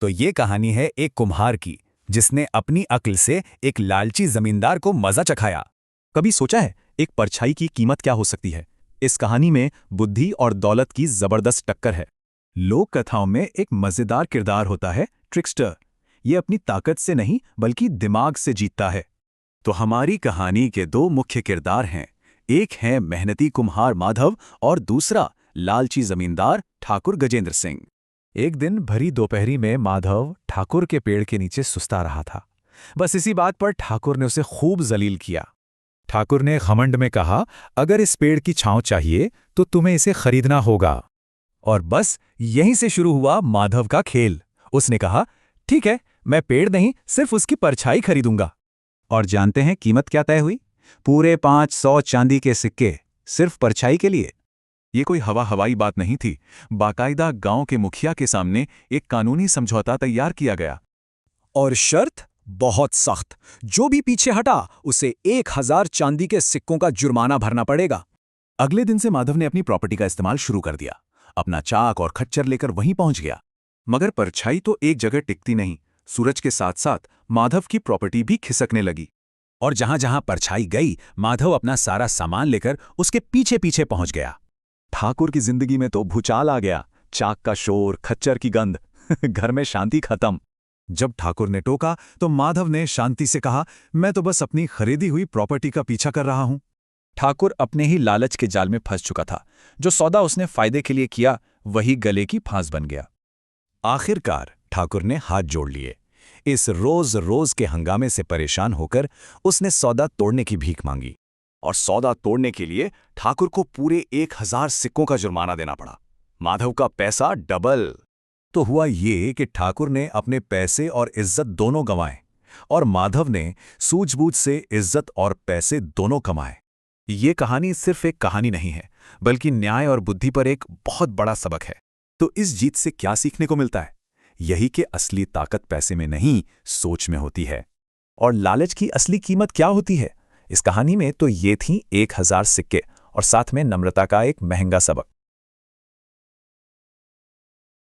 तो ये कहानी है एक कुम्हार की, जिसने अपनी अक्ल से एक लालची जमींदार को मजा चखाया। कभी सोचा है एक परछाई की कीमत क्या हो सकती है? इस कहानी में बुद्धि और दौलत की जबरदस्त टक्कर है। लोक कथाओं में एक मजेदार किरदार होता है ट्रिकस्टर। ये अपनी ताकत से नहीं बल्कि दिमाग से जीतता है। तो हमारी कहानी के दो मुख्य किरदार हैं। एक है मेहनती कुम्हार माधव और दूसरा लालची जमींदार ठाकुर गजेंद्र सिंह। एक दिन भरी दोपहरी में माधव ठाकुर के पेड़ के नीचे सुस्ता रहा था। बस इसी बात पर ठाकुर ने उसे खूब जलील किया। ठाकुर ने घमंड में कहा, अगर इस पेड़ की छांव चाहिए तो तुम्हें इसे खरीदना होगा। और बस यहीं से शुरू हुआ माधव का खेल। उसने कहा, ठीक है, मैं पेड़ नहीं सिर्फ उसकी परछाई खरीदूंगा। और जानते हैं कीमत क्या तय हुई? पूरे 500 चांदी के सिक्के, सिर्फ परछाई के लिए। ये कोई हवाई बात नहीं थी। बाकायदा गांव के मुखिया के सामने एक कानूनी समझौता तैयार किया गया। और शर्त बहुत सख्त, जो भी पीछे हटा उसे 1000 चांदी के सिक्कों का जुर्माना भरना पड़ेगा। अगले दिन से माधव ने अपनी प्रॉपर्टी का इस्तेमाल शुरू कर दिया। अपना चाक और खच्चर लेकर वहीं पहुंच गया। मगर परछाई तो एक जगह टिकती नहीं। सूरज के साथ साथ माधव की प्रॉपर्टी भी खिसकने लगी। और जहां जहां परछाई गई, माधव अपना सारा सामान लेकर उसके पीछे पीछे पहुंच गया। ठाकुर की जिंदगी में तो भूचाल आ गया। चाक का शोर, खच्चर की गंध, घर में शांति खत्म। जब ठाकुर ने टोका तो माधव ने शांति से कहा, मैं तो बस अपनी खरीदी हुई प्रॉपर्टी का पीछा कर रहा हूं। ठाकुर अपने ही लालच के जाल में फंस चुका था। जो सौदा उसने फायदे के लिए किया, वही गले की फांस बन गया। आखिरकार ठाकुर ने हाथ जोड़ लिए। इस रोज रोज के हंगामे से परेशान होकर उसने सौदा तोड़ने की भीख मांगी। और सौदा तोड़ने के लिए ठाकुर को पूरे 1000 सिक्कों का जुर्माना देना पड़ा। माधव का पैसा डबल। तो हुआ ये कि ठाकुर ने अपने पैसे और इज्जत दोनों गंवाए, और माधव ने सूझबूझ से इज्जत और पैसे दोनों कमाए। ये कहानी सिर्फ एक कहानी नहीं है, बल्कि न्याय और बुद्धि पर एक बहुत बड़ा सबक है। तो इस जीत से क्या सीखने को मिलता है? यही कि असली ताकत पैसे में नहीं, सोच में होती है। और लालच की असली कीमत क्या होती है? इस कहानी में तो ये थी 1000 सिक्के और साथ में नम्रता का एक महंगा सबक।